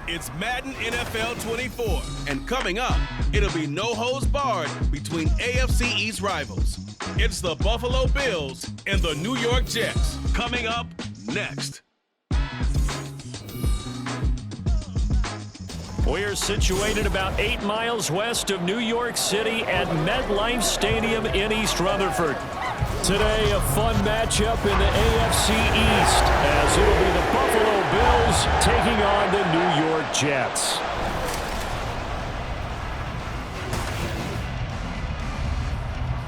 It's Madden NFL 24. And coming up, it'll be no holds barred between AFC East rivals. It's the Buffalo Bills and the New York Jets. Coming up next. We're situated about 8 miles west of New York City at MetLife Stadium in East Rutherford. Today, a fun matchup in the AFC East, as it'll be the Buffalo Bills taking on the New York Jets.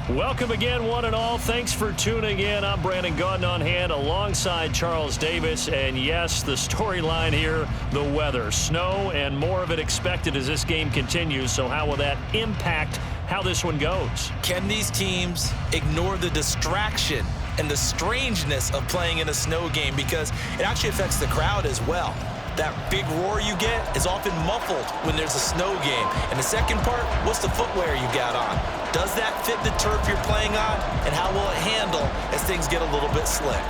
Welcome again, one and all. Thanks for tuning in. I'm Brandon Gautin on hand alongside Charles Davis. And yes, the storyline here, the weather. Snow and more of it expected as this game continues. So how will that impact how this one goes? Can these teams ignore the distraction and the strangeness of playing in a snow game? Because it actually affects the crowd as well. That big roar you get is often muffled when there's a snow game. And the second part, what's the footwear you got on? Does that fit the turf you're playing on? And how will it handle as things get a little bit slick?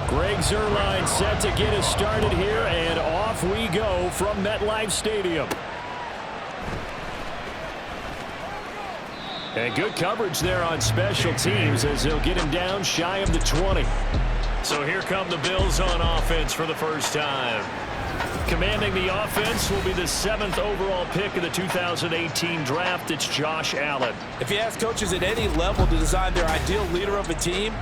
Greg Zuerlein set to get us started here, and off we go from MetLife Stadium. And good coverage there on special teams as they'll get him down shy of the 20. So here come the Bills on offense for the first time. Commanding the offense will be the 7th overall pick of the 2018 draft. It's Josh Allen. If you ask coaches at any level to design their ideal leader of a team,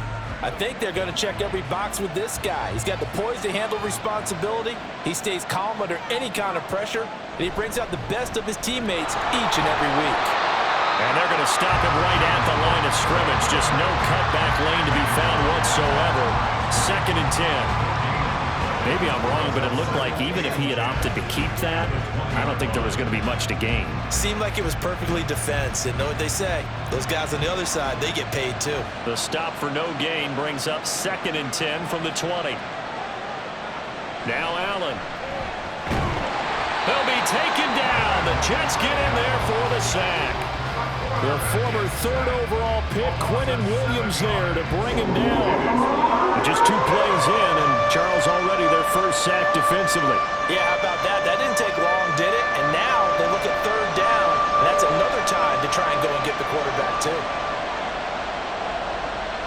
I think they're going to check every box with this guy. He's got the poise to handle responsibility. He stays calm under any kind of pressure, and he brings out the best of his teammates each and every week. And they're going to stop him right at the line of scrimmage. Just no cutback lane to be found whatsoever. 2nd and 10. Maybe I'm wrong, but it looked like even if he had opted to keep that, I don't think there was going to be much to gain. Seemed like it was perfectly defense. And know what they say? Those guys on the other side, they get paid too. The stop for no gain brings up 2nd and 10 from the 20. Now Allen. He'll be taken down. The Jets get in there for the sack. The former 3rd overall pick, Quentin Williams, there to bring him down. Just 2 plays in, and Charles already their first sack defensively. Yeah, how about that? That didn't take long, did it? And now they look at 3rd down, and that's another time to try and go and get the quarterback too.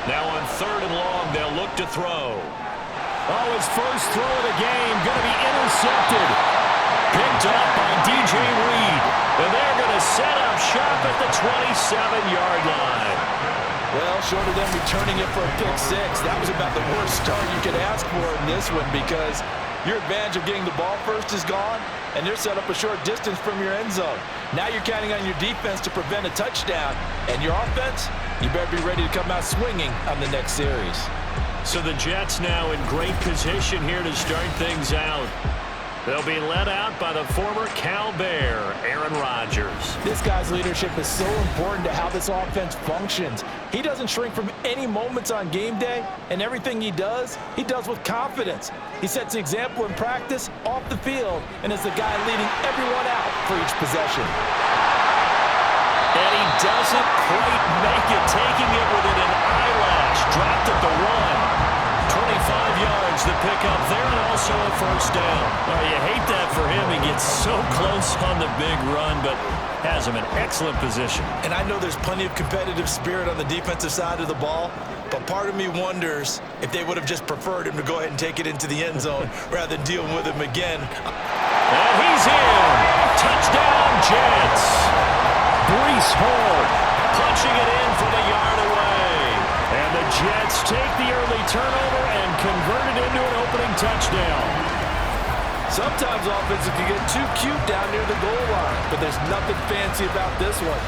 Now on 3rd and long, they'll look to throw. Oh, his first throw of the game going to be intercepted. Picked up by DJ Reed. And they're going to set up shop at the 27-yard line. Well, short of them returning it for a pick 6, that was about the worst start you could ask for in this one, because your advantage of getting the ball first is gone, and they're set up a short distance from your end zone. Now you're counting on your defense to prevent a touchdown, and your offense, you better be ready to come out swinging on the next series. So the Jets now in great position here to start things out. They'll be led out by the former Cal Bear, Aaron Rodgers. This guy's leadership is so important to how this offense functions. He doesn't shrink from any moments on game day, and everything he does with confidence. He sets the example in practice, off the field, and is the guy leading everyone out for each possession. And he doesn't quite make it, taking it within an eyelash. Dropped at the 1. 25 yards to pick up there, and also a first down. Oh, you hate that for him. He gets so close on the big run, but has him in excellent position. And I know there's plenty of competitive spirit on the defensive side of the ball, but part of me wonders if they would have just preferred him to go ahead and take it into the end zone rather than dealing with him again. And he's in. Touchdown, Jets. Breece Hall punching it in from a yard away. And the Jets take the early turnover and convert it into an opening touchdown. Sometimes offenses can get too cute down near the goal line, but there's nothing fancy about this one.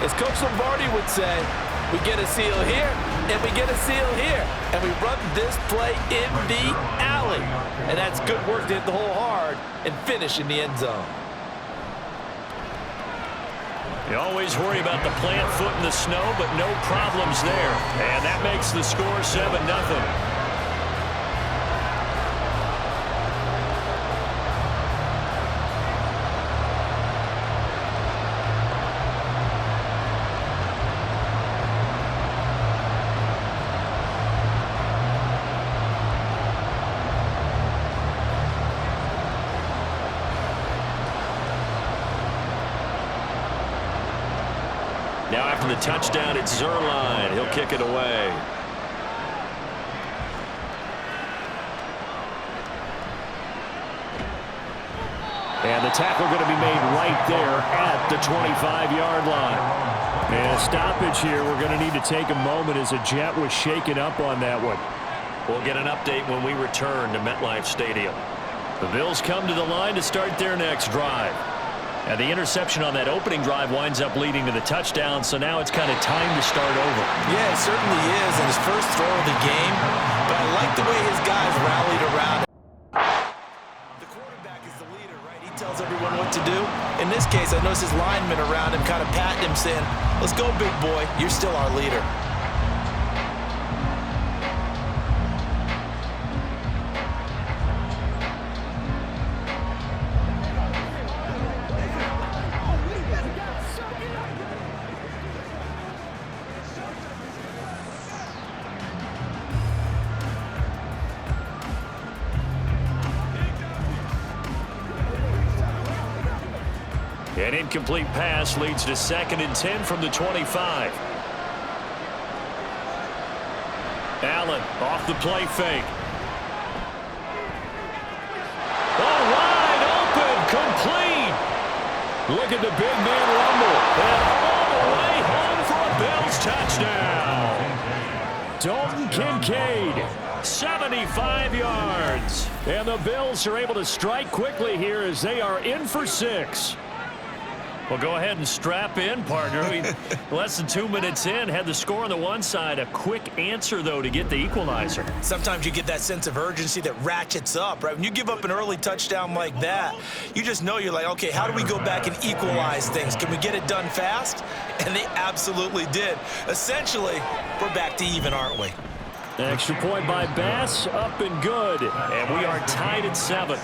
As Coach Lombardi would say, we get a seal here, and we get a seal here, and we run this play in the alley. And that's good work to hit the hole hard and finish in the end zone. You always worry about the plant foot in the snow, but no problems there. And that makes the score 7-0. Now after the touchdown, it's Zerline. He'll kick it away. And the tackle going to be made right there at the 25-yard line. And a stoppage here. We're going to need to take a moment as a Jet was shaken up on that one. We'll get an update when we return to MetLife Stadium. The Bills come to the line to start their next drive. And the interception on that opening drive winds up leading to the touchdown, so now it's kind of time to start over. Yeah, it certainly is, and his first throw of the game. But I like the way his guys rallied around. The quarterback is the leader, right? He tells everyone what to do. In this case, I noticed his linemen around him kind of patting him, saying, "Let's go, big boy. You're still our leader." An incomplete pass leads to 2nd and 10 from the 25. Allen off the play fake. Oh, wide open, complete. Look at the big man rumble. And all the way home for a Bills touchdown. Dalton Kincaid, 75 yards. And the Bills are able to strike quickly here as they are in for 6. Well, go ahead and strap in, partner. Less than 2 minutes in, had the score on the one side. A quick answer, though, to get the equalizer. Sometimes you get that sense of urgency that ratchets up, right? When you give up an early touchdown like that, you just know you're like, okay, how do we go back and equalize things? Can we get it done fast? And they absolutely did. Essentially, we're back to even, aren't we? Extra point by Bass, up and good. And we are tied at 7.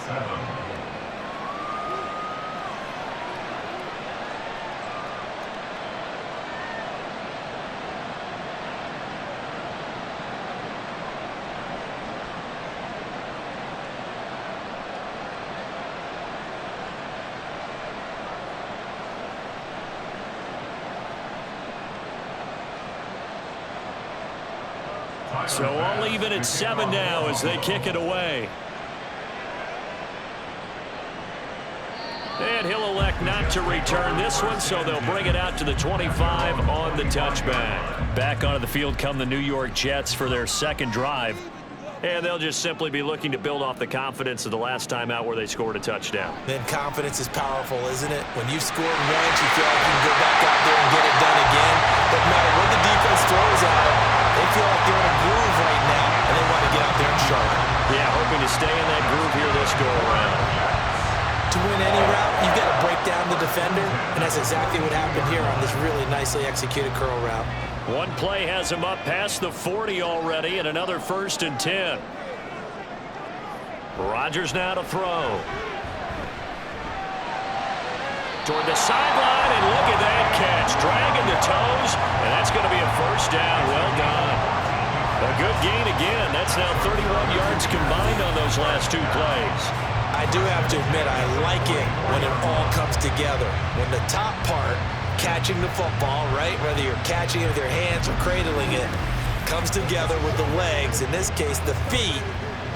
So all even at 7 now as they kick it away. And he'll elect not to return this one, so they'll bring it out to the 25 on the touchback. Back onto the field come the New York Jets for their second drive. And they'll just simply be looking to build off the confidence of the last time out where they scored a touchdown. Then confidence is powerful, isn't it? When you've scored once, you feel like you can go back out there and get it done again. But no matter what the defense throws at them, they feel like they're in a groove right now, and they want to get out there and show it. Yeah, hoping to stay in that groove here this go-around. To win any route, you've got to break down the defender, and that's exactly what happened here on this really nicely executed curl route. One play has him up past the 40 already, and another 1st and 10. Rodgers now to throw. Toward the sideline, and look at that catch. Dragging the toes, and that's going to be a 1st down. Well done. A good gain again. That's now 31 yards combined on those last 2 plays. I do have to admit, I like it when it all comes together. When the top part, catching the football, right, whether you're catching it with your hands or cradling it, comes together with the legs, in this case the feet,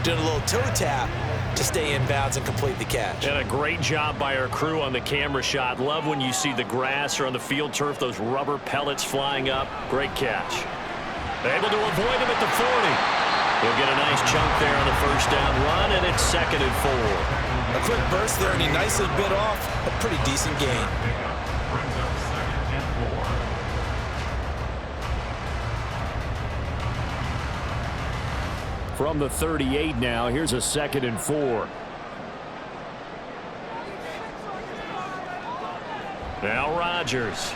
doing a little toe tap to stay in bounds and complete the catch. And a great job by our crew on the camera shot. Love when you see the grass or on the field turf, those rubber pellets flying up. Great catch. Able to avoid him at the 40. He'll get a nice chunk there on the first down run, and it's 2nd and 4. A quick burst there, and he nicely bit off a pretty decent gain. From the 38 now, here's a 2nd and 4. Now Rodgers.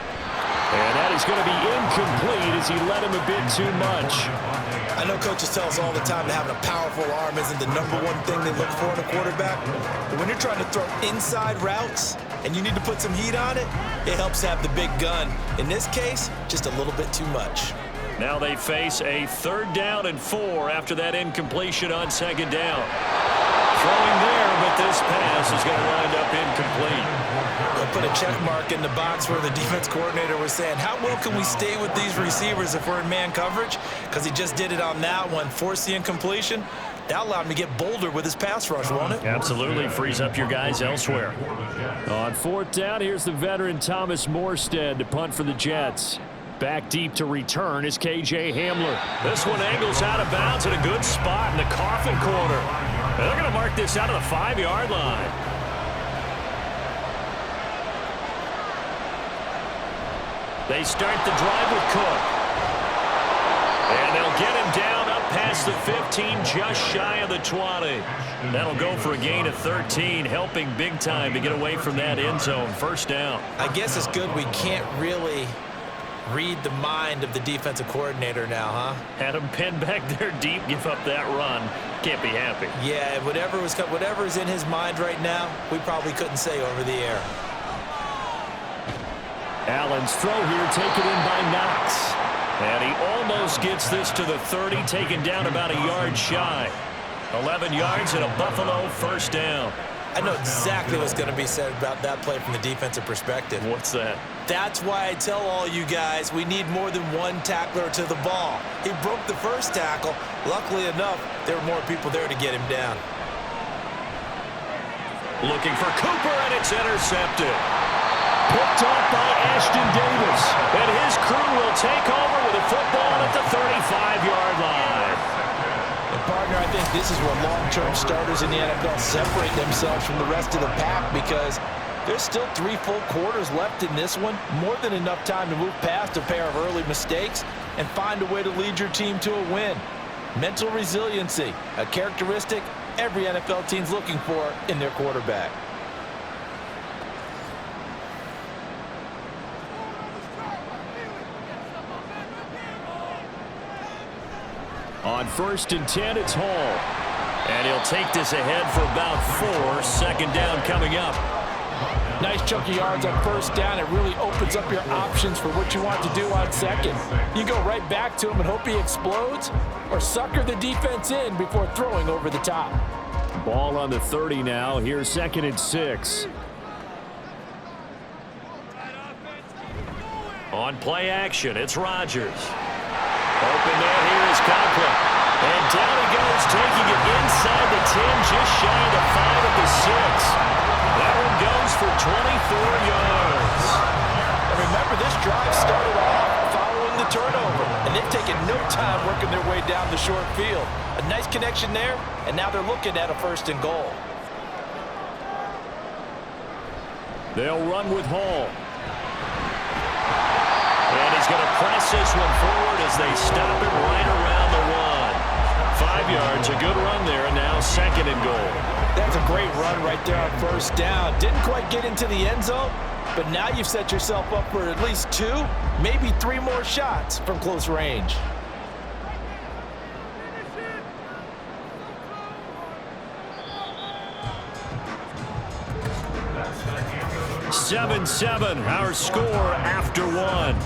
And that is going to be incomplete as he led him a bit too much. I know coaches tell us all the time that having a powerful arm isn't the #1 thing they look for in a quarterback. But when you're trying to throw inside routes and you need to put some heat on it, it helps to have the big gun. In this case, just a little bit too much. Now they face a 3rd down and 4 after that incompletion on 2nd down. Throwing there, but this pass is going to wind up incomplete. They'll put a check mark in the box where the defense coordinator was saying, how well can we stay with these receivers if we're in man coverage? Because he just did it on that one, forced the incompletion. That allowed him to get bolder with his pass rush, won't it? Absolutely. Frees up your guys elsewhere. On 4th down, here's the veteran Thomas Morstead to punt for the Jets. Back deep to return is K.J. Hamler. This one angles out of bounds at a good spot in the coffin corner. They're going to mark this out of the 5-yard line. They start the drive with Cook. And they'll get him down up past the 15, just shy of the 20. That'll go for a gain of 13, helping big time to get away from that end zone. 1st down. I guess it's good we can't really read the mind of the defensive coordinator now, huh? Had him pinned back there deep, give up that run. Can't be happy. Yeah, whatever is in his mind right now, we probably couldn't say over the air. Allen's throw here taken in by Knox. And he almost gets this to the 30, taken down about a yard shy. 11 yards and a Buffalo 1st down. I know exactly what's going to be said about that play from the defensive perspective. What's that? That's why I tell all you guys we need more than one tackler to the ball. He broke the first tackle. Luckily enough, there were more people there to get him down. Looking for Cooper, and it's intercepted. Picked off by Ashton Davis. And his crew will take over with a football at the 35-yard line. And partner, I think this is where long-term starters in the NFL separate themselves from the rest of the pack, because there's still 3 full quarters left in this one. More than enough time to move past a pair of early mistakes and find a way to lead your team to a win. Mental resiliency, a characteristic every NFL team's looking for in their quarterback. On 1st and 10, it's Hall. And he'll take this ahead for about 4. 2nd down coming up. Nice chunky yards on 1st down. It really opens up your options for what you want to do on 2nd. You go right back to him and hope he explodes, or sucker the defense in before throwing over the top. Ball on the 30 now. Here's 2nd and 6. On play action, it's Rodgers. Open man here is Conklin. And down he goes, taking it inside the 10, just shy of the 5 at the 6. That one goes for 24 yards. And remember, this drive started off following the turnover, and they've taken no time working their way down the short field. A nice connection there, and now they're looking at a 1st and goal. They'll run with Hall. And he's going to press this one forward as they stop it right around the 1. 5 yards, a good run there, and now 2nd and goal. That's a great run right there on 1st down. Didn't quite get into the end zone, but now you've set yourself up for at least 2, maybe 3 more shots from close range. Seven, our score after 1.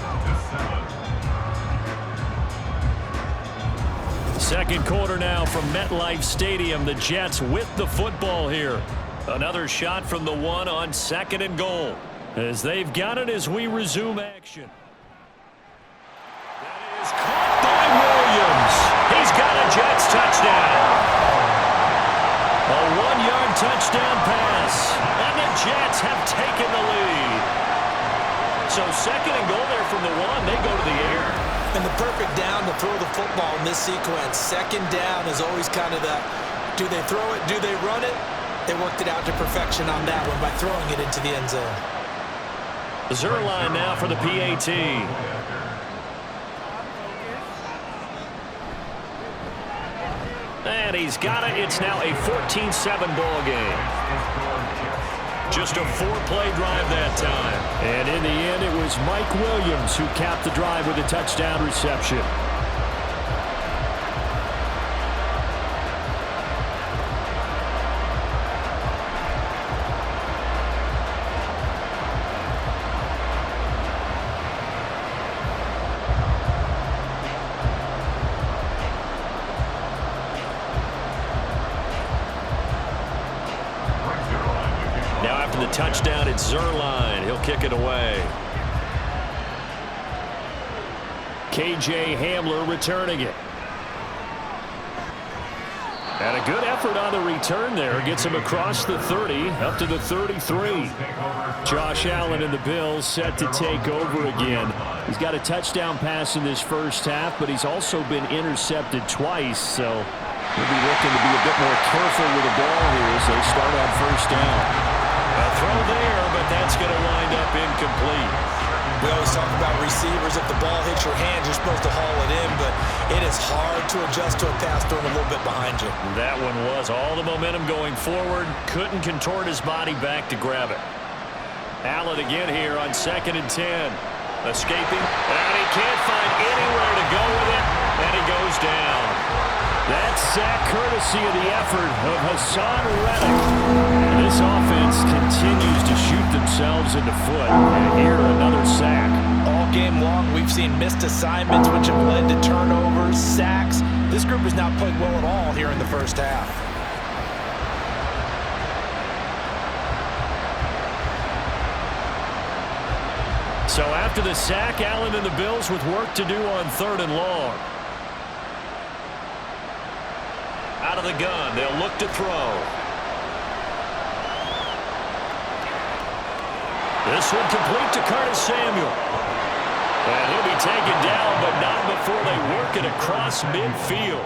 2nd quarter now from MetLife Stadium. The Jets with the football here. Another shot from the 1 on 2nd and goal. As they've got it as we resume action. That is caught by Williams. He's got a Jets touchdown. A 1-yard touchdown pass. And the Jets have taken the lead. So 2nd and goal there from the 1. They go to the air. And the perfect down to throw the football in this sequence. Second down is always kind of the, do they throw it, do they run it? They worked it out to perfection on that one by throwing it into the end zone. Zerline now for the PAT. And he's got it. It's now a 14-7 ball game. Just a 4-play drive that time. And in the end, it was Mike Williams who capped the drive with a touchdown reception. Touchdown, it's Zerline. He'll kick it away. KJ Hamler returning it. And a good effort on the return there. Gets him across the 30, up to the 33. Josh Allen and the Bills set to take over again. He's got a touchdown pass in this first half, but he's also been intercepted twice, so he'll be looking to be a bit more careful with the ball here as they start on first down. A throw there, but that's going to wind up incomplete. We always talk about receivers. If the ball hits your hands, you're supposed to haul it in, but it is hard to adjust to a pass thrown a little bit behind you. That one was all the momentum going forward. Couldn't contort his body back to grab it. Allen again here on 2nd and 10. Escaping, and he can't find anywhere to go with it, and he goes down. That sack courtesy of the effort of Hassan Reddick. And this offense continues to shoot themselves in the foot. And here, another sack. All game long, we've seen missed assignments, which have led to turnovers, sacks. This group has not played well at all here in the first half. So after the sack, Allen and the Bills with work to do on 3rd and long. Out of the gun, they'll look to throw. This one complete to Curtis Samuel. And he'll be taken down, but not before they work it across midfield.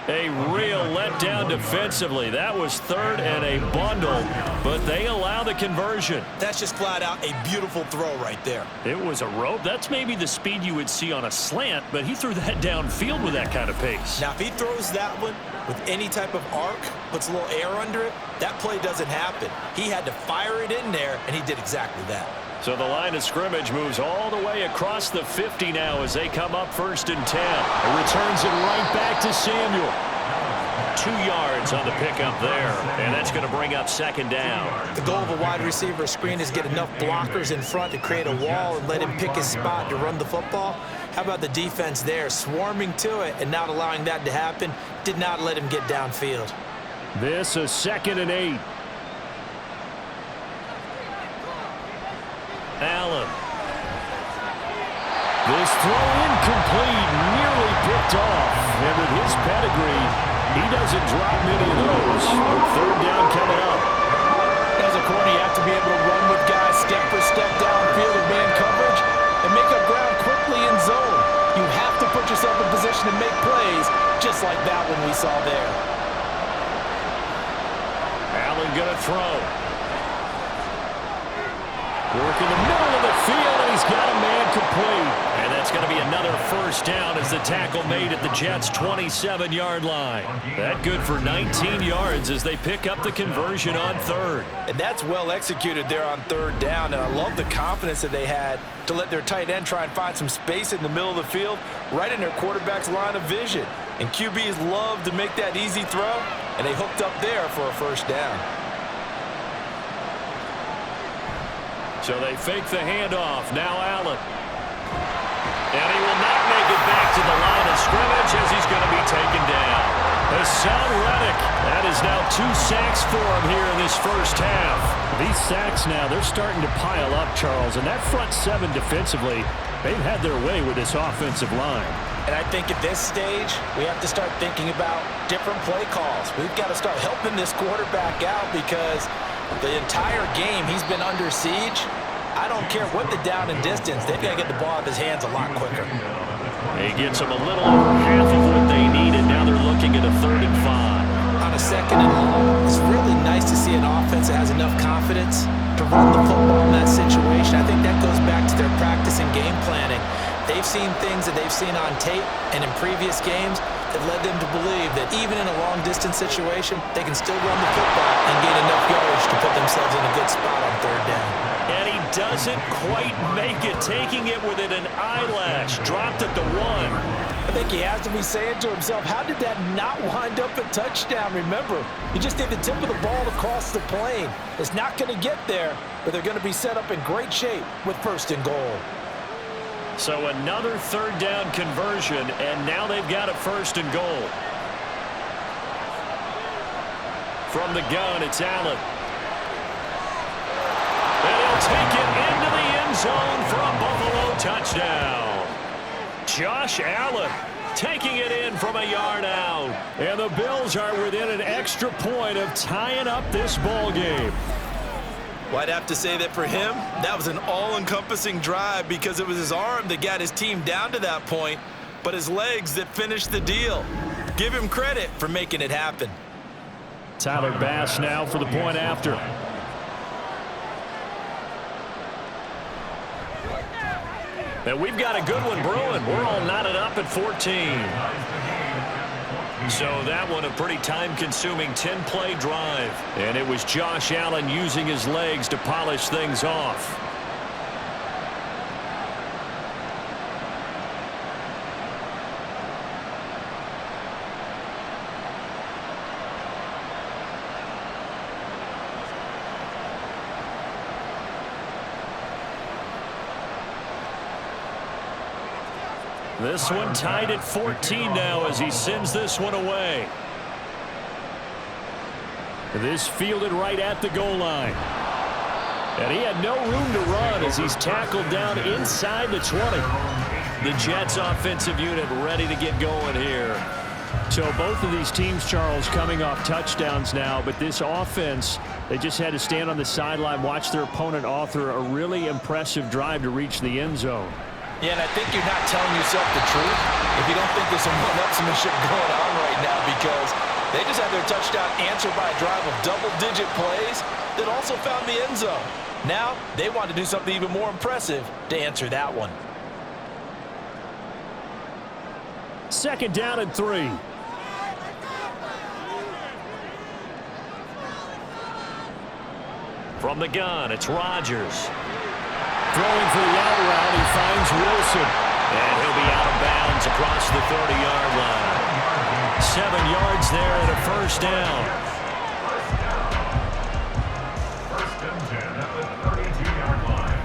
A real letdown defensively. That was 3rd and a bundle, but they allow the conversion. That's just flat out a beautiful throw right there. It was a rope. That's maybe the speed you would see on a slant, but he threw that downfield with that kind of pace. Now, if he throws that one with any type of arc, puts a little air under it, that play doesn't happen. He had to fire it in there, and he did exactly that. So the line of scrimmage moves all the way across the 50 now as they come up 1st and 10. It returns it right back to Samuel. 2 yards on the pickup there, and that's going to bring up 2nd down. The goal of a wide receiver screen is get enough blockers in front to create a wall and let him pick his spot to run the football. How about the defense there, swarming to it and not allowing that to happen? Did not let him get downfield. This is 2nd and 8. Allen. This throw incomplete, nearly picked off. And with his pedigree, he doesn't drop many of those. But 3rd down coming up. As a corner, you have to be able to run with guys step for step downfield in man coverage and make up ground quickly in zone. You have to put yourself in position to make plays, just like that one we saw there. Allen gonna throw. Work in the middle of the field, and he's got a man complete. And that's going to be another 1st down as the tackle made at the Jets' 27-yard line. That good for 19 yards as they pick up the conversion on 3rd. And that's well executed there on 3rd down, and I love the confidence that they had to let their tight end try and find some space in the middle of the field, right in their quarterback's line of vision. And QBs love to make that easy throw, and they hooked up there for a 1st down. So they fake the handoff. Now Allen. And he will not make it back to the line of scrimmage as he's going to be taken down. Hassan Reddick. That is now 2 sacks for him here in this first half. These sacks now, they're starting to pile up, Charles. And that front 7 defensively, they've had their way with this offensive line. And I think at this stage, we have to start thinking about different play calls. We've got to start helping this quarterback out because the entire game he's been under siege. I don't care what the down and distance, they've got to get the ball out of his hands a lot quicker. He gets them a little over half of what they needed. Now they're looking at a 3rd and 5. On a 2nd and long, it's really nice to see an offense that has enough confidence to run the football in that situation. I think that goes back to their practice and game planning. They've seen things that they've seen on tape and in previous games that led them to believe that even in a long-distance situation, they can still run the football and gain enough yardage to put themselves in a good spot on 3rd down. And he doesn't quite make it, taking it within an eyelash. Dropped at the 1. I think he has to be saying to himself, how did that not wind up a touchdown? Remember, you just need the tip of the ball across the plane. It's not going to get there, but they're going to be set up in great shape with 1st and goal. So another 3rd down conversion, and now they've got a 1st and goal. From the gun, it's Allen. And he'll take it into the end zone for a Buffalo touchdown. Josh Allen taking it in from a yard out. And the Bills are within an extra point of tying up this ball game. Well, I'd have to say that for him, that was an all-encompassing drive because it was his arm that got his team down to that point, but his legs that finished the deal. Give him credit for making it happen. Tyler Bass now for the point after. And we've got a good one brewing. We're all knotted up at 14. So that one a pretty time-consuming 10-play drive. And it was Josh Allen using his legs to polish things off. This one tied at 14 now as he sends this one away. This fielded right at the goal line. And he had no room to run as he's tackled down inside the 20. The Jets offensive unit ready to get going here. So both of these teams, Charles, coming off touchdowns now, but this offense, they just had to stand on the sideline, watch their opponent author a really impressive drive to reach the end zone. Yeah, and I think you're not telling yourself the truth if you don't think there's some one-upsmanship going on right now, because they just had their touchdown answered by a drive of double-digit plays that also found the end zone. Now they want to do something even more impressive to answer that one. 2nd down and 3. From the gun, it's Rodgers. Throwing for the out route, he finds Wilson. And he'll be out of bounds across the 30-yard line. 7 yards there and a 1st down. 1st and 10 at the 32-yard line.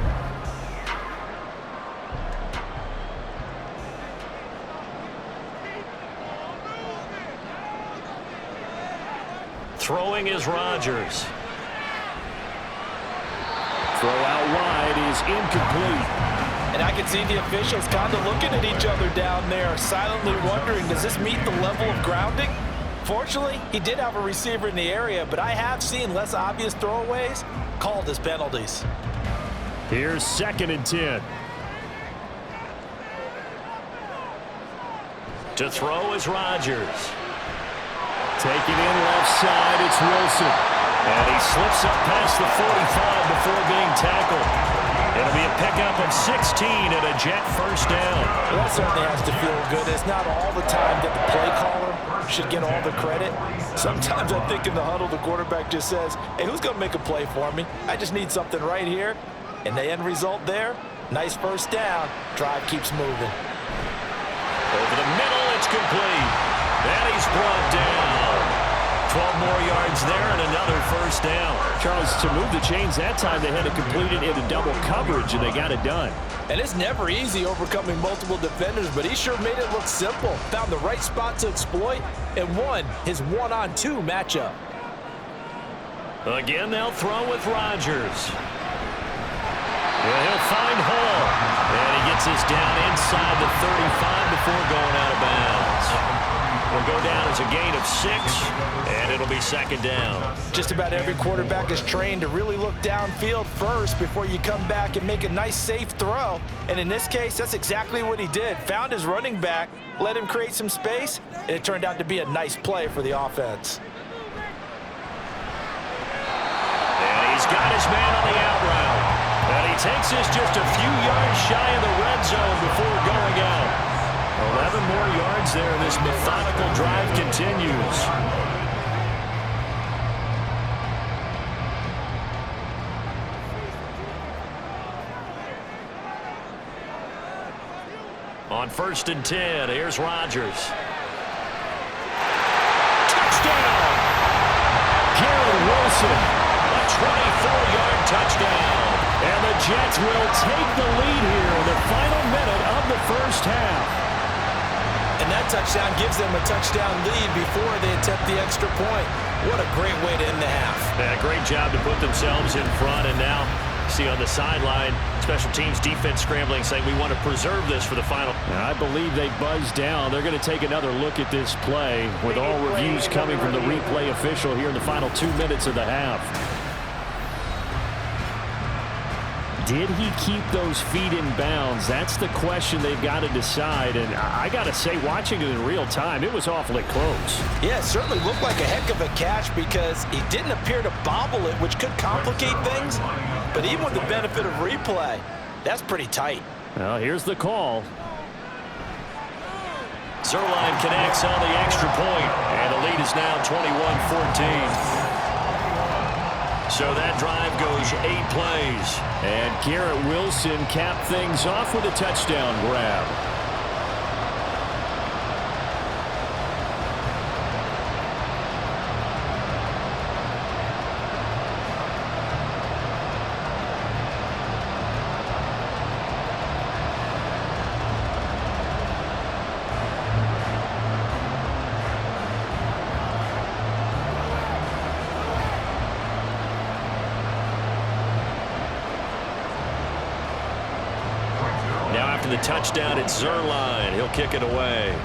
Throwing is Rodgers. Throw out wide is incomplete. And I can see the officials kind of looking at each other down there, silently wondering, does this meet the level of grounding? Fortunately, he did have a receiver in the area, but I have seen less obvious throwaways called as penalties. Here's 2nd and 10. To throw is Rodgers. Taking in left side, it's Wilson. And he slips up past the 45 before being tackled. It'll be a pickup of 16 and a Jet 1st down. Well, that certainly has to feel good. It's not all the time that the play caller should get all the credit. Sometimes I think in the huddle, the quarterback just says, hey, who's going to make a play for me? I just need something right here. And the end result there, nice 1st down. Drive keeps moving. Over the middle, it's complete. And he's brought down. 12 more yards there and another 1st down. Charles, to move the chains that time, they had to complete it into double coverage, and they got it done. And it's never easy overcoming multiple defenders, but he sure made it look simple. Found the right spot to exploit and won his 1-on-2 matchup. Again, they'll throw with Rodgers. He'll find Hall. And he gets this down inside the 35 before going out of bounds. will go down as a gain of 6, and it'll be second down. Just about every quarterback is trained to really look downfield first before you come back and make a nice, safe throw. And in this case, that's exactly what he did. Found his running back, let him create some space, and it turned out to be a nice play for the offense. And he's got his man on the out route. And he takes this just a few yards shy of the red zone before going out. 11 more yards there, and this methodical drive continues. On 1st and 10, here's Rodgers. Touchdown! Garrett Wilson, a 24-yard touchdown. And the Jets will take the lead here in the final minute of the first half. And that touchdown gives them a touchdown lead before they attempt the extra point. What a great way to end the half. Yeah, great job to put themselves in front, and now see on the sideline, special teams defense scrambling, saying we want to preserve this for the final. I believe they buzzed down. They're going to take another look at this play with all reviews coming from the replay official here in the final 2 minutes of the half. Did he keep those feet in bounds? That's the question they've got to decide. And I got to say, watching it in real time, it was awfully close. Yeah, it certainly looked like a heck of a catch because he didn't appear to bobble it, which could complicate things. But even with the benefit of replay, that's pretty tight. Well, here's the call. Zerline connects on the extra point, and the lead is now 21-14. So that drive goes 8 plays. And Garrett Wilson capped things off with a touchdown grab. The touchdown, it's Zerline. He'll kick it away.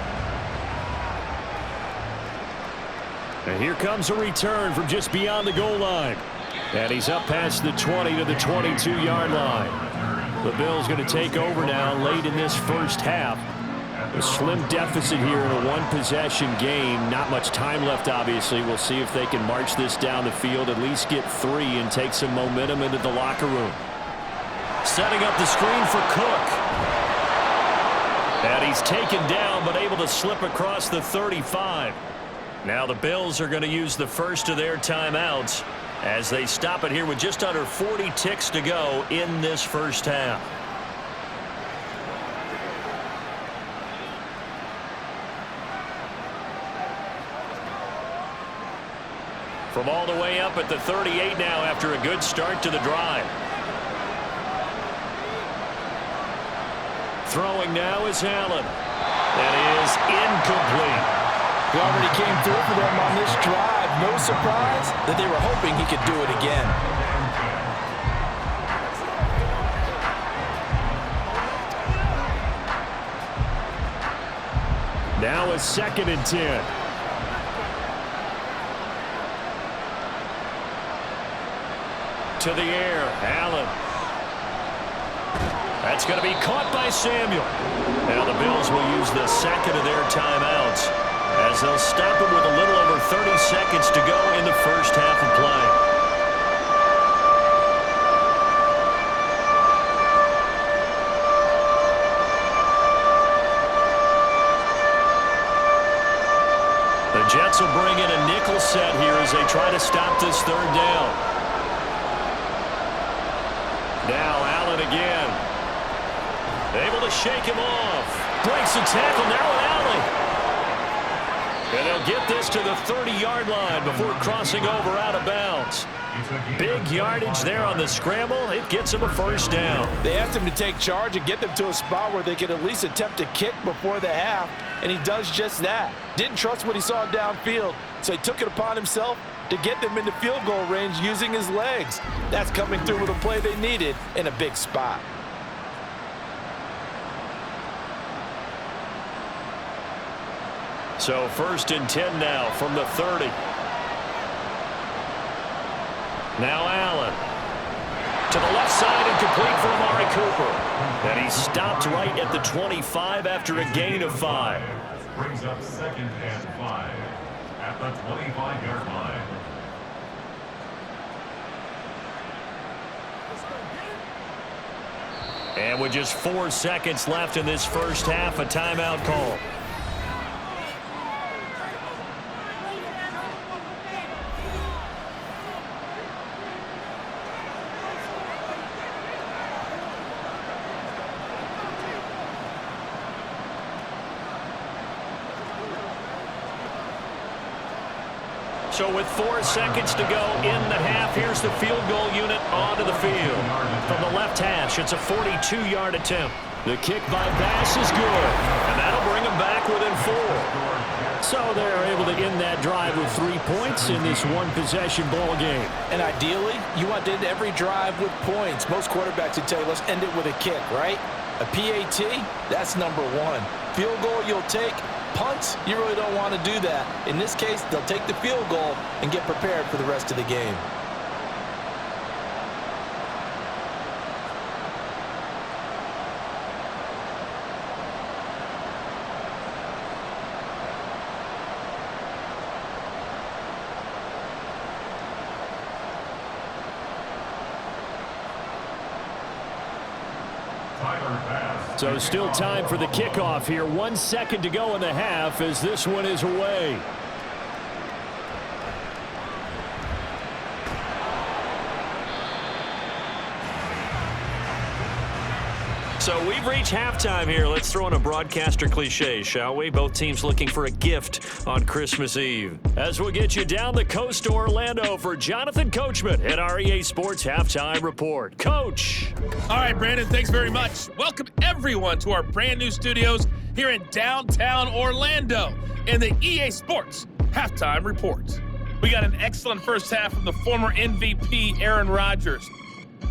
And here comes a return from just beyond the goal line. And he's up past the 20 to the 22-yard line. The Bills going to take over now late in this first half. A slim deficit here in a one-possession game. Not much time left, obviously. We'll see if they can march this down the field, at least get 3 and take some momentum into the locker room. Setting up the screen for Cook. And he's taken down, but able to slip across the 35. Now the Bills are going to use the first of their timeouts as they stop it here with just under 40 ticks to go in this first half. From all the way up at the 38 now after a good start to the drive. Throwing now is Allen. That is incomplete. He already came through for them on this drive. No surprise that they were hoping he could do it again. Now a 2nd and 10. To the air, Allen. That's going to be caught by Samuel. Now the Bills will use the second of their timeouts as they'll stop it with a little over 30 seconds to go in the first half of play. The Jets will bring in a nickel set here as they try to stop this 3rd down. Now Allen again. Able to shake him off. Breaks the tackle. Now an alley. And they'll get this to the 30-yard line before crossing over out of bounds. Big yardage there on the scramble. It gets them a first down. They asked him to take charge and get them to a spot where they could at least attempt a kick before the half, and he does just that. Didn't trust what he saw downfield, so he took it upon himself to get them into field goal range using his legs. That's coming through with a play they needed in a big spot. So 1st and 10 now from the 30. Now Allen. To the left side and complete for Amari Cooper. And he stopped right at the 25 after a gain of 5. Brings up 2nd and 5 at the 25-yard line. And with just 4 seconds left in this first half, a timeout call. So with 4 seconds to go in the half, here's the field goal unit onto the field. From the left hash, it's a 42-yard attempt. The kick by Bass is good, and that'll bring them back within 4. So they're able to end that drive with 3 points in this one-possession ball game. And ideally, you want to end every drive with points. Most quarterbacks would tell you, let's end it with a kick, right? A PAT, that's number 1. Field goal you'll take. Punts, you really don't want to do that. In this case, they'll take the field goal and get prepared for the rest of the game. So still time for the kickoff here. 1 second to go in the half as this one is away. So we've reached halftime here. Let's throw in a broadcaster cliche, shall we? Both teams looking for a gift on Christmas Eve. As we'll get you down the coast to Orlando for Jonathan Coachman at our EA Sports Halftime Report. Coach. All right, Brandon, thanks very much. Welcome everyone to our brand new studios here in downtown Orlando in the EA Sports Halftime Report. We got an excellent first half from the former MVP Aaron Rodgers.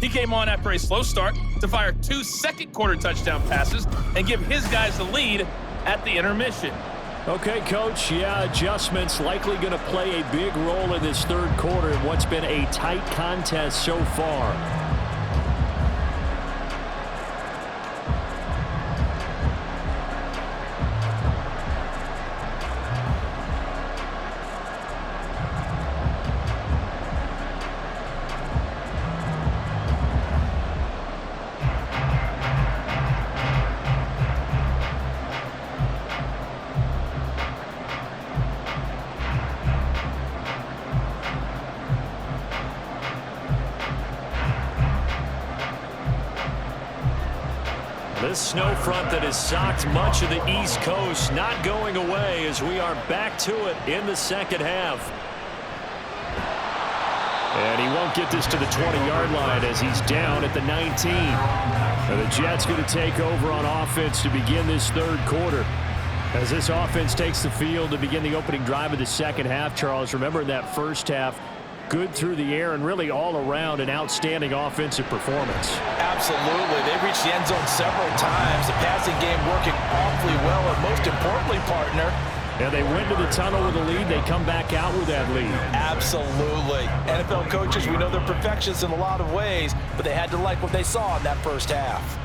He came on after a slow start to fire 2 second-quarter touchdown passes and give his guys the lead at the intermission. Okay, Coach, yeah, adjustments likely going to play a big role in this third quarter in what's been a tight contest so far. This snow front that has socked much of the East Coast not going away as we are back to it in the second half. And he won't get this to the 20-yard line as he's down at the 19. And the Jets going to take over on offense to begin this third quarter. As this offense takes the field to begin the opening drive of the second half, Charles, remember in that first half, good through the air and really all around an outstanding offensive performance. Absolutely. They reached the end zone several times. The passing game working awfully well, and most importantly, partner, and they went to the tunnel with a lead. They come back out with that lead. Absolutely. NFL coaches, we know they're perfectionists in a lot of ways, but they had to like what they saw in that first half.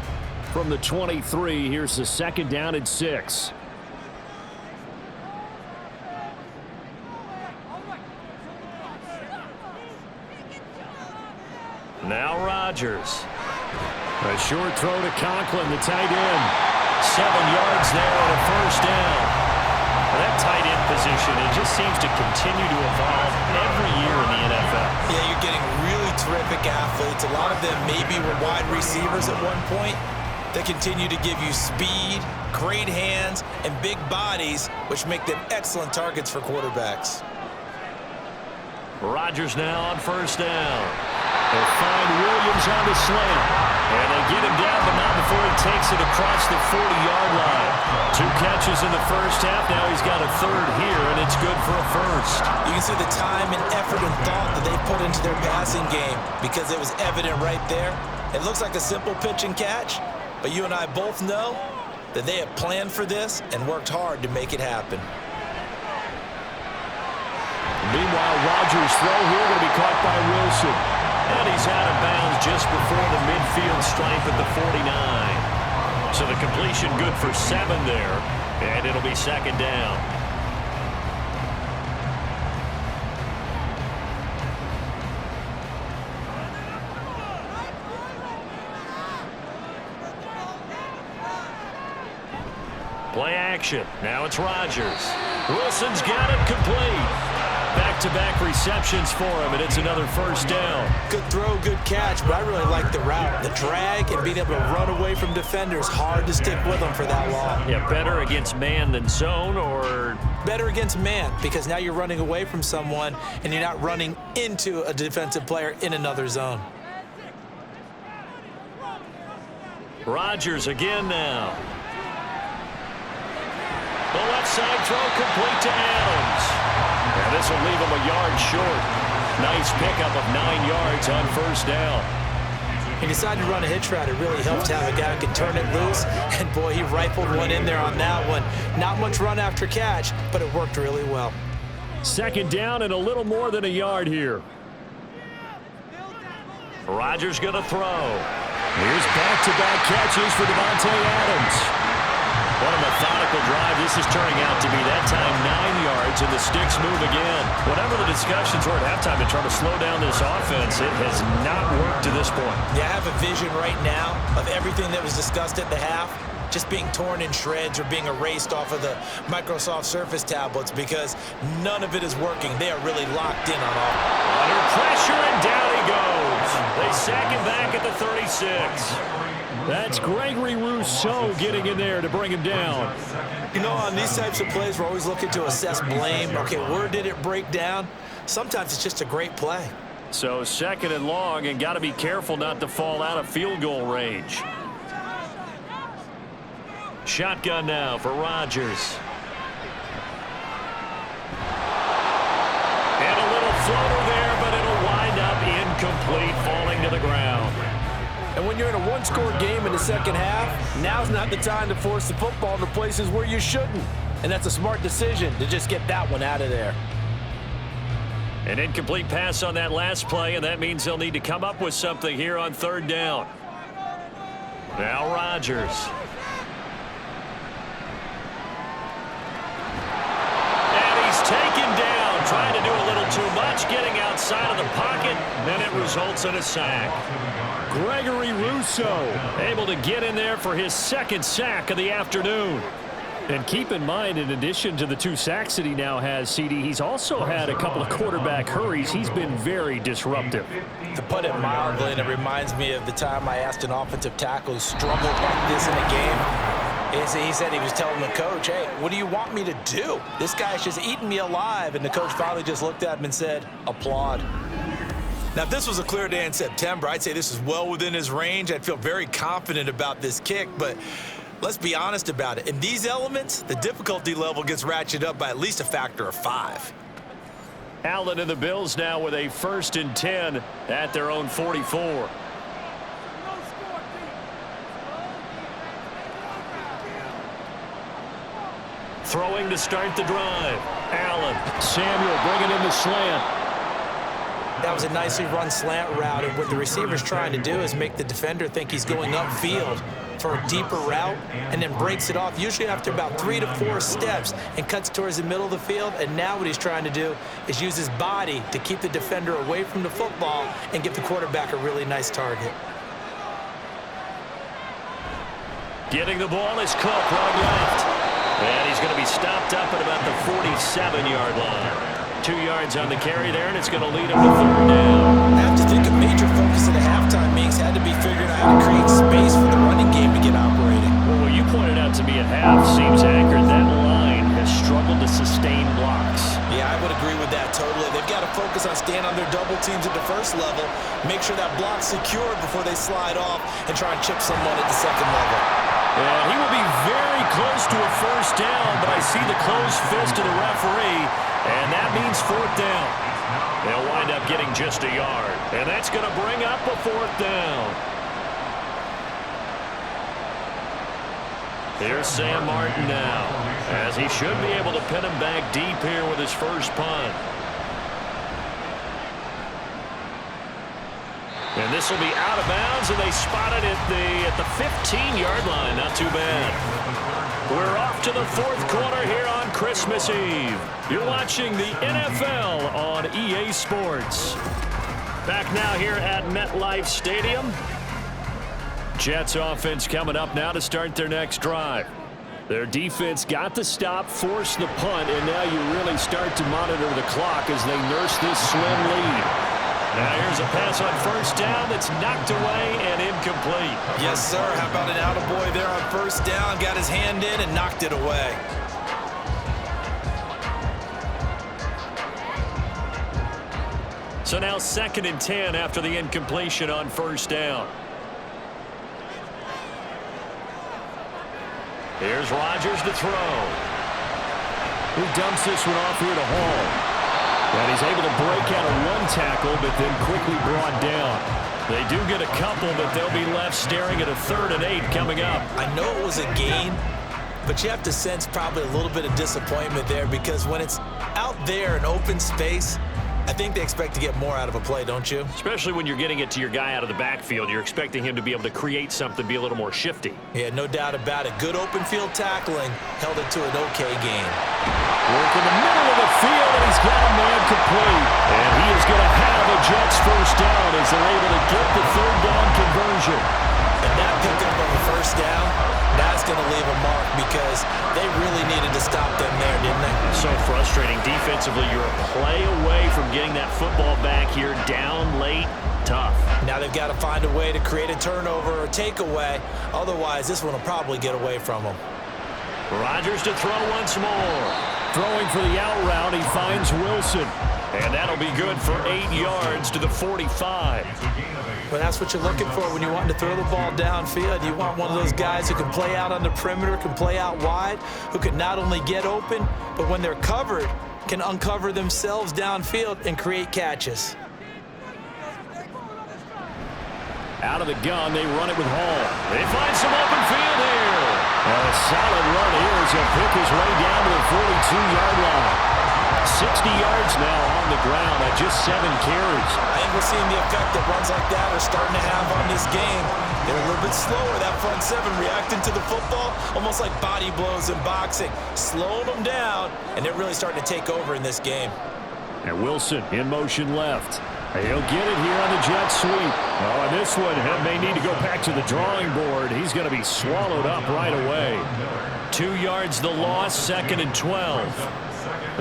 From the 23, here's the 2nd down and 6. Now Rodgers. A short throw to Conklin, the tight end. 7 yards there on a first down. That tight end position, it just seems to continue to evolve every year in the NFL. Yeah, you're getting really terrific athletes. A lot of them maybe were wide receivers at one point. They continue to give you speed, great hands, and big bodies, which make them excellent targets for quarterbacks. Rodgers now on first down. They find Williams on the slant. And they get him down, but not before he takes it across the 40-yard line. 2 catches in the first half. Now he's got a third here, and it's good for a first. You can see the time and effort and thought that they put into their passing game because it was evident right there. It looks like a simple pitch and catch, but you and I both know that they have planned for this and worked hard to make it happen. Meanwhile, Rodgers' throw here going to be caught by Wilson. And he's out of bounds just before the midfield stripe at the 49. So the completion good for 7 there, and it'll be second down. Play action. Now it's Rodgers. Wilson's got it complete. Back-to-back receptions for him, and it's another first down. Good throw, good catch, but I really like the route. The drag and being able to run away from defenders, hard to stick with them for that long. Yeah, better against man than zone, or? Better against man, because now you're running away from someone, and you're not running into a defensive player in another zone. Rodgers again now. The left side throw complete to Adams. And this will leave him a yard short. Nice pickup of 9 yards on first down. He decided to run a hitch route. It really helps to have a guy who can turn it loose. And, boy, he rifled one in there on that one. Not much run after catch, but it worked really well. Second down and a little more than a yard here. Rodgers going to throw. Here's back-to-back catches for Davante Adams. What a methodical drive this is turning out to be. That time 9 yards, and the sticks move again. Whatever the discussions were at halftime to try to slow down this offense, it has not worked to this point. Yeah, I have a vision right now of everything that was discussed at the half just being torn in shreds or being erased off of the Microsoft Surface tablets because none of it is working. They are really locked in on all. Under pressure, and down he goes. They sack him back at the 36. That's Gregory Rousseau getting in there to bring him down. You know, on these types of plays, we're always looking to assess blame. Okay, where did it break down? Sometimes it's just a great play. So second and long, and got to be careful not to fall out of field goal range. Shotgun now for Rodgers. And a little floater there, but it'll wind up incomplete, falling to the ground. And when you're in a one-score game in the second half, now's not the time to force the football into places where you shouldn't. And that's a smart decision to just get that one out of there. An incomplete pass on that last play, and that means they'll need to come up with something here on third down. Now Rodgers. And he's taken down, trying to do a little too much, getting outside of the pocket, and it results in a sack. Gregory Rousseau able to get in there for his second sack of the afternoon. And keep in mind, in addition to the 2 sacks that he now has, CD, he's also had a couple of quarterback hurries. He's been very disruptive. To put it mildly, and it reminds me of the time I asked an offensive tackle who struggled like this in a game. He said he was telling the coach, hey, what do you want me to do? This guy's just eating me alive. And the coach finally just looked at him and said, applaud. Now, if this was a clear day in September, I'd say this is well within his range. I'd feel very confident about this kick, but let's be honest about it. In these elements, the difficulty level gets ratcheted up by at least a factor of 5. Allen and the Bills now with a 1st and 10 at their own 44. Throwing to start the drive. Allen. Samuel bringing in the slant. That was a nicely run slant route, and what the receiver's trying to do is make the defender think he's going upfield for a deeper route and then breaks it off, usually after about 3 to 4 steps, and cuts towards the middle of the field. And now what he's trying to do is use his body to keep the defender away from the football and give the quarterback a really nice target. Getting the ball is Cook right left. And he's going to be stopped up at about the 47-yard line. 2 yards on the carry there, and it's going to lead him to third down. I have to think a major focus of the halftime meetings had to be figuring out how to create space for the running game to get operating. Well, what you pointed out to me at half seems accurate. That line has struggled to sustain blocks. Yeah, I would agree with that totally. They've got to focus on staying on their double teams at the first level, make sure that block's secured before they slide off and try and chip someone at the second level. And he will be very close to a first down, but I see the closed fist of the referee, and that means 4th down. They'll wind up getting just a yard, and that's going to bring up a 4th down. Here's Sam Martin now, as he should be able to pin him back deep here with his first punt. And this will be out of bounds, and they spot it at the 15-yard line. Not too bad. We're off to the fourth quarter here on Christmas Eve. You're watching the NFL on EA Sports. Back now here at MetLife Stadium. Jets offense coming up now to start their next drive. Their defense got the stop, forced the punt, and now you really start to monitor the clock as they nurse this slim lead. Now here's a pass on first down that's knocked away and incomplete. Yes, sir. How about an attaboy there on first down? Got his hand in and knocked it away. So now 2nd and 10 after the incompletion on first down. Here's Rodgers to throw. He dumps this one off here to Hall. And he's able to break out of one tackle, but then quickly brought down. They do get a couple, but they'll be left staring at a 3rd and 8 coming up. I know it was a gain, but you have to sense probably a little bit of disappointment there because when it's out there in open space, I think they expect to get more out of a play, don't you? Especially when you're getting it to your guy out of the backfield. You're expecting him to be able to create something, be a little more shifty. Yeah, no doubt about it. Good open field tackling held it to an okay game. Work in the middle of the field, and he's got a man complete. And he is going to have a Jets first down as they're able to get the 3rd down conversion. And that pickup of a first down, that's going to leave a mark because they really needed to stop them there, didn't they? So frustrating. Defensively, you're a play away from getting that football back here down late. Tough. Now they've got to find a way to create a turnover or takeaway. Otherwise, this one will probably get away from them. Rodgers to throw once more. Throwing for the out route, he finds Wilson. And that'll be good for 8 yards to the 45. Well, that's what you're looking for when you want to throw the ball downfield. You want one of those guys who can play out on the perimeter, can play out wide, who can not only get open, but when they're covered, can uncover themselves downfield and create catches. Out of the gun, they run it with Hall. They find some open field here. A solid run here as he'll pick his way down to the 42-yard line. 60 yards now on the ground at just 7 carries. I think we're seeing the effect that runs like that are starting to have on this game. They're a little bit slower, that front 7, reacting to the football, almost like body blows in boxing. Slowing them down, and they're really starting to take over in this game. And Wilson in motion left. He'll get it here on the jet sweep. Oh, and this one may need to go back to the drawing board. He's going to be swallowed up right away. 2 yards the loss, 2nd and 12.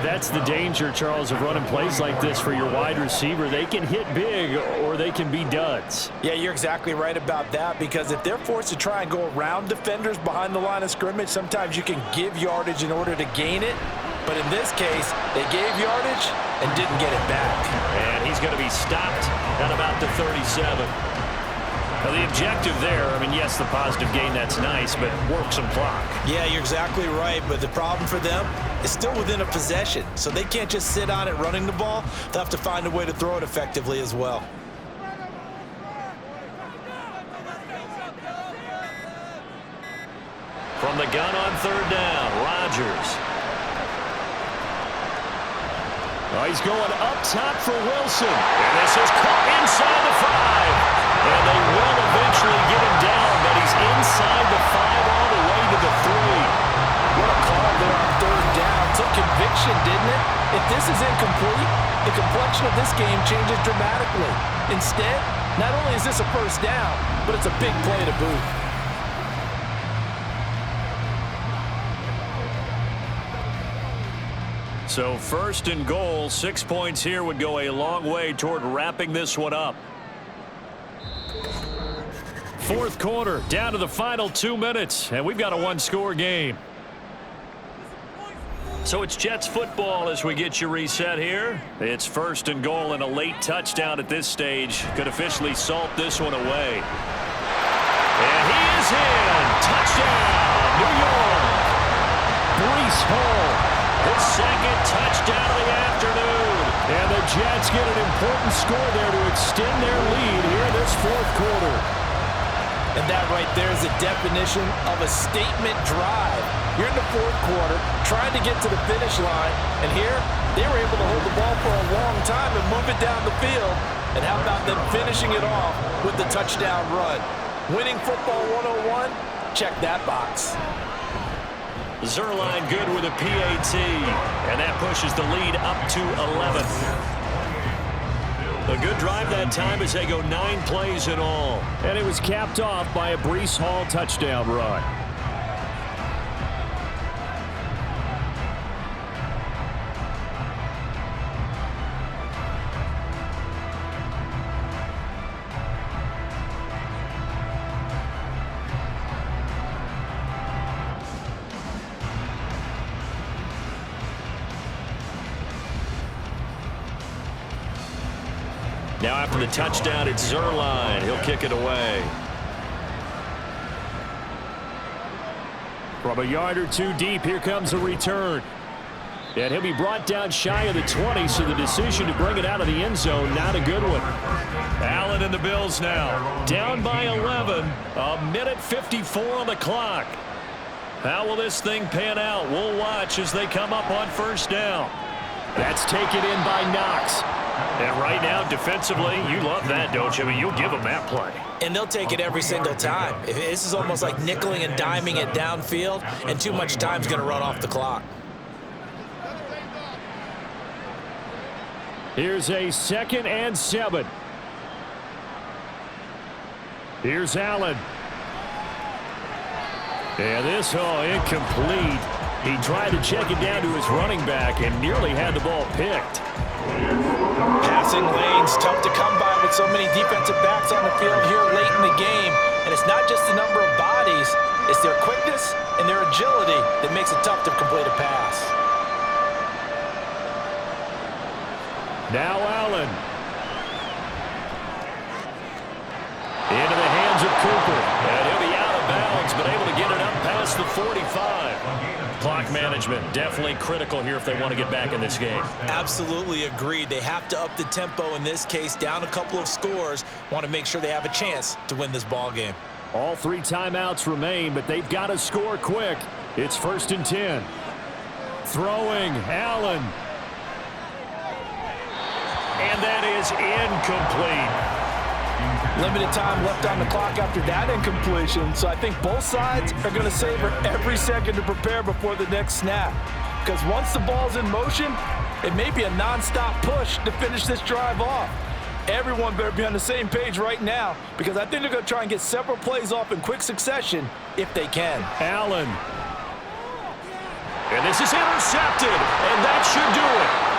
That's the danger, Charles, of running plays like this for your wide receiver. They can hit big or they can be duds. Yeah, you're exactly right about that because if they're forced to try and go around defenders behind the line of scrimmage, sometimes you can give yardage in order to gain it. But in this case, they gave yardage and didn't get it back. And he's going to be stopped at about the 37. Now, the objective there, I mean, yes, the positive gain, that's nice, but work some clock. Yeah, you're exactly right, but the problem for them is still within a possession, so they can't just sit on it running the ball. They'll have to find a way to throw it effectively as well. From the gun on 3rd down, Rodgers. Oh, he's going up top for Wilson. And this is caught inside the 5. And they will eventually get him down, but he's inside the 5 all the way to the 3. What a call there on 3rd down. Took conviction, didn't it? If this is incomplete, the complexion of this game changes dramatically. Instead, not only is this a first down, but it's a big play to boot. So 1st and goal, 6 points here would go a long way toward wrapping this one up. 4th quarter, down to the final 2 minutes, and we've got a 1-score game. So it's Jets football as we get you reset here. It's 1st and goal and a late touchdown at this stage could officially salt this one away. And he is in. Touchdown, New York. Breece Hall. His 2nd touchdown of the afternoon. And the Jets get an important score there to extend their lead here in this 4th quarter. And that right there is the definition of a statement drive. You're in the 4th quarter, trying to get to the finish line, and here they were able to hold the ball for a long time and move it down the field. And how about them finishing it off with the touchdown run? Winning football 101, check that box. Zerline good with a PAT, and that pushes the lead up to 11. A good drive that time as they go 9 plays in all. And it was capped off by a Breece Hall touchdown run. Now after the touchdown, it's Zerline. He'll kick it away. From a yard or two deep, here comes a return. And he'll be brought down shy of the 20, so the decision to bring it out of the end zone, not a good one. Allen and the Bills now. Down by 11. A minute 54 on the clock. How will this thing pan out? We'll watch as they come up on first down. That's taken in by Knox. And right now, defensively, you love that, don't you? I mean, you'll give them that play. And they'll take it every single time. This is almost like nickeling and diming it downfield, and too much time's going to run off the clock. Here's a 2nd and 7. Here's Allen. And this, incomplete. He tried to check it down to his running back and nearly had the ball picked. Passing lanes, tough to come by with so many defensive backs on the field here late in the game. And it's not just the number of bodies, it's their quickness and their agility that makes it tough to complete a pass. Now Allen. Into the hands of Cooper. And he'll be out of bounds, but able to get it up past the 45. Clock management, definitely critical here if they want to get back in this game. Absolutely agreed. They have to up the tempo in this case, down a couple of scores. Want to make sure they have a chance to win this ball game. All 3 timeouts remain, but they've got to score quick. It's 1st and 10. Throwing, Allen. And that is incomplete. Limited time left on the clock after that incompletion, so I think both sides are going to savor every second to prepare before the next snap. Because once the ball's in motion, it may be a non-stop push to finish this drive off. Everyone better be on the same page right now, because I think they're going to try and get several plays off in quick succession if they can. Allen. And this is intercepted, and that should do it.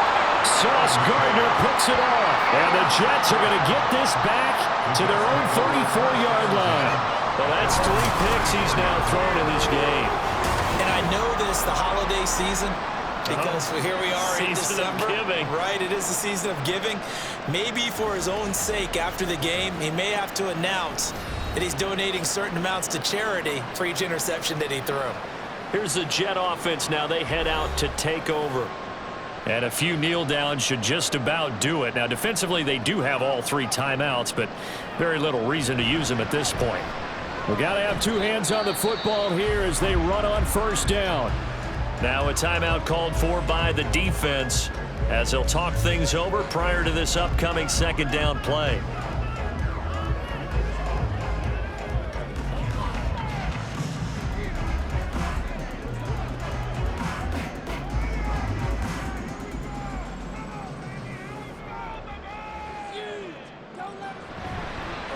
Sauce Gardner picks it off, and the Jets are going to get this back to their own 34-yard line. Well, that's 3 picks he's now thrown in this game. And I know this, the holiday season, because here we are in December. Season of giving. Right, it is the season of giving. Maybe for his own sake after the game, he may have to announce that he's donating certain amounts to charity for each interception that he threw. Here's the Jet offense now. They head out to take over. And a few kneel downs should just about do it. Now, defensively, they do have all 3 timeouts, but very little reason to use them at this point. We've got to have 2 hands on the football here as they run on first down. Now a timeout called for by the defense as they'll talk things over prior to this upcoming 2nd down play.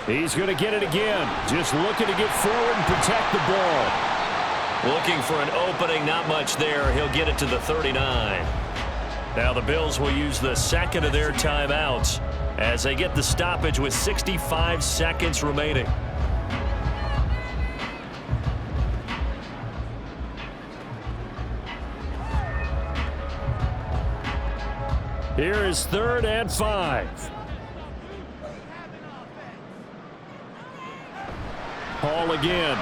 He's going to get it again. Just looking to get forward and protect the ball. Looking for an opening, not much there. He'll get it to the 39. Now the Bills will use the 2nd of their timeouts as they get the stoppage with 65 seconds remaining. Here is 3rd and 5. Hall again.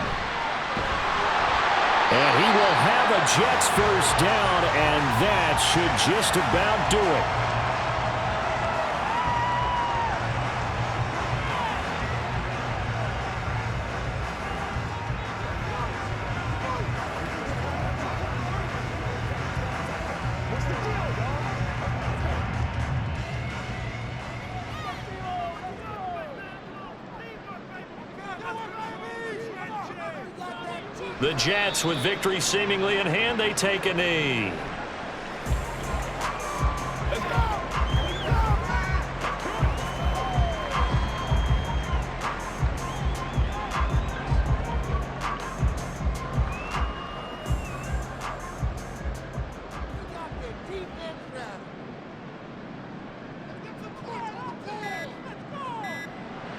And he will have a Jets first down, and that should just about do it. The Jets, with victory seemingly in hand, they take a knee.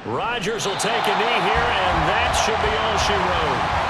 Rodgers will take a knee here, and that should be all she wrote.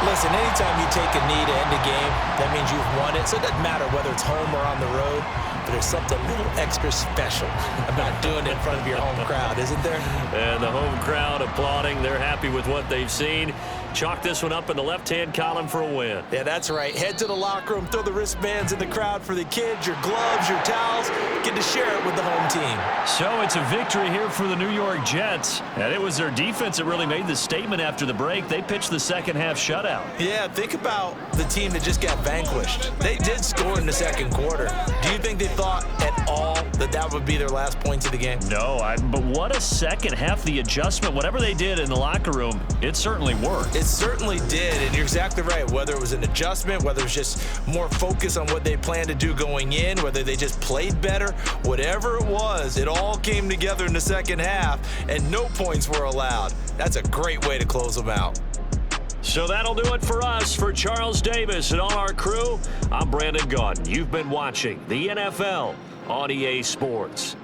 Listen, anytime you take a knee to end a game, that means you've won it. So it doesn't matter whether it's home or on the road, but there's something a little extra special about doing it in front of your home crowd, isn't there? And the home crowd applauding. They're happy with what they've seen. Chalk this one up in the left-hand column for a win. Yeah, that's right. Head to the locker room, throw the wristbands in the crowd for the kids, your gloves, your towels. Get to share it with the home team. So it's a victory here for the New York Jets. And it was their defense that really made the statement after the break. They pitched the second-half shutout. Yeah, think about the team that just got vanquished. They did score in the second quarter. Do you think they thought at all that that would be their last points of the game? No, but what a second half. The adjustment, whatever they did in the locker room, it certainly worked. It certainly did, and you're exactly right. Whether it was an adjustment, whether it was just more focus on what they planned to do going in, whether they just played better, whatever it was, it all came together in the second half, and no points were allowed. That's a great way to close them out. So that'll do it for us. For Charles Davis and all our crew, I'm Brandon Gaudin. You've been watching the NFL on EA Sports.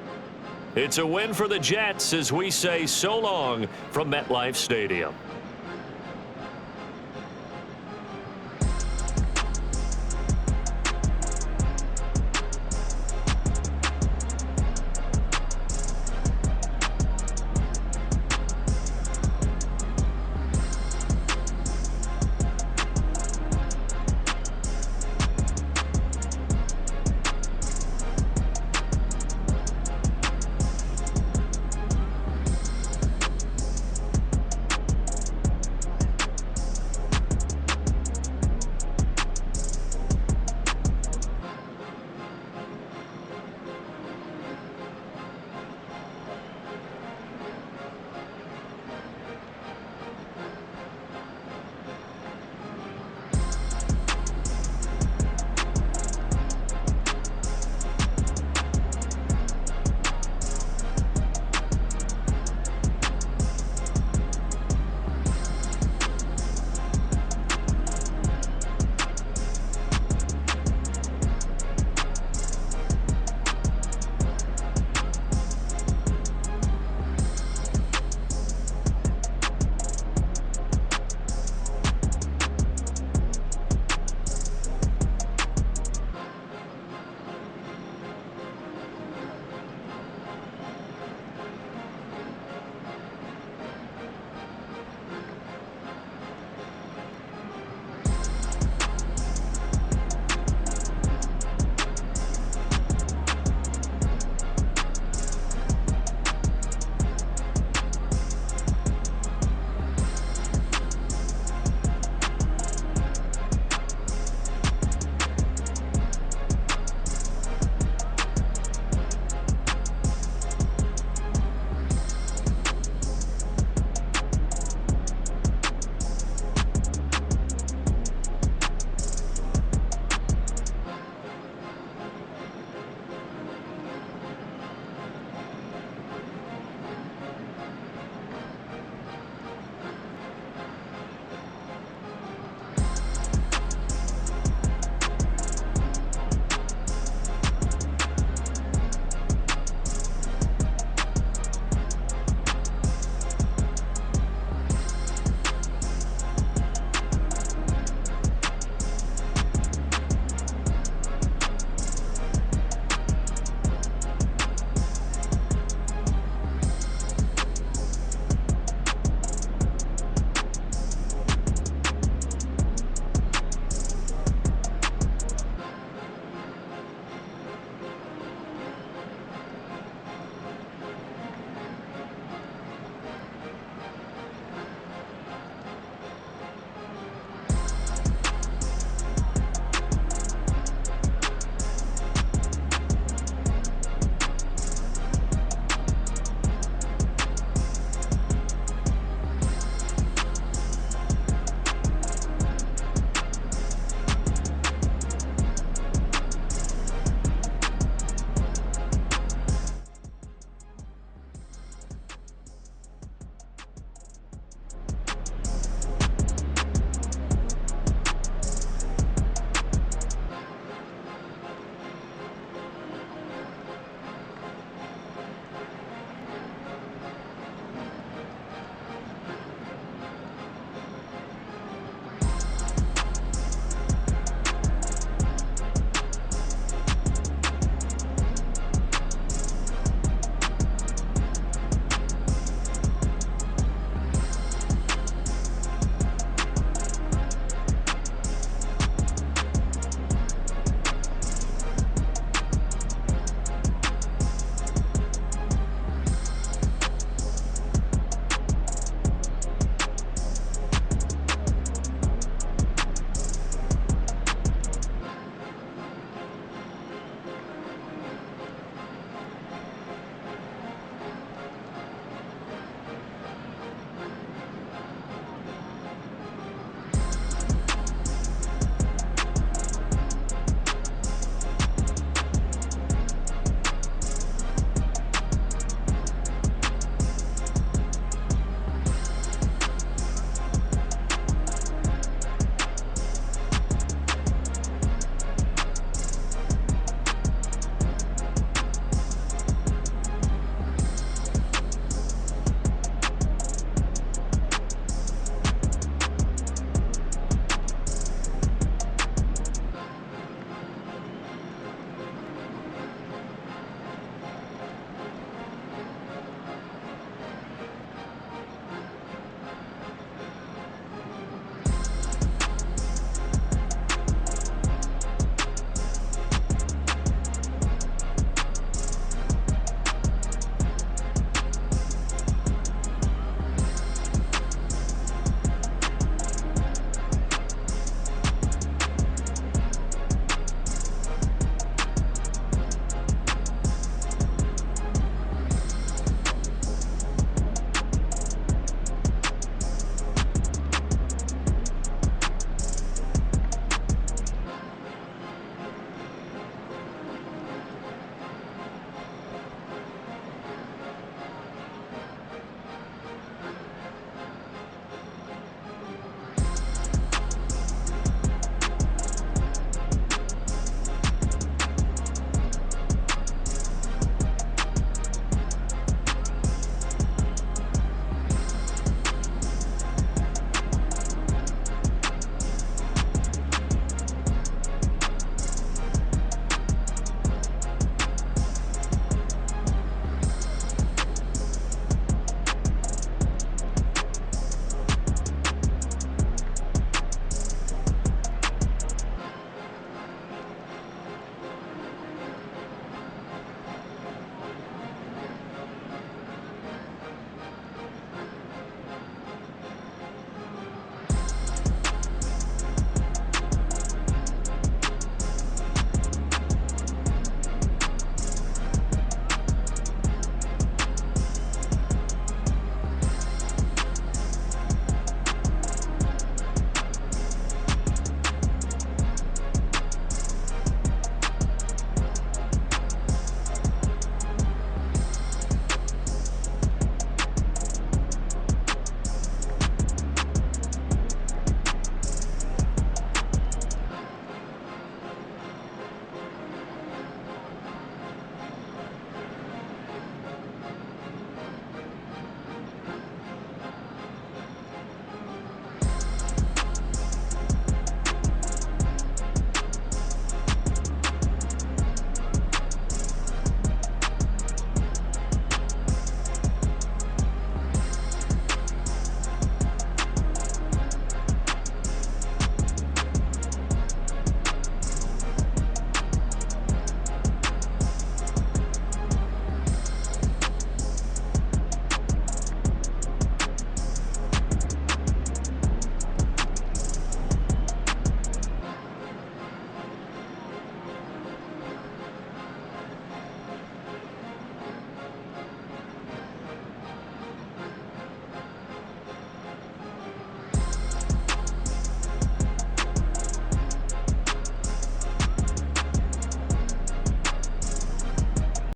It's a win for the Jets as we say so long from MetLife Stadium.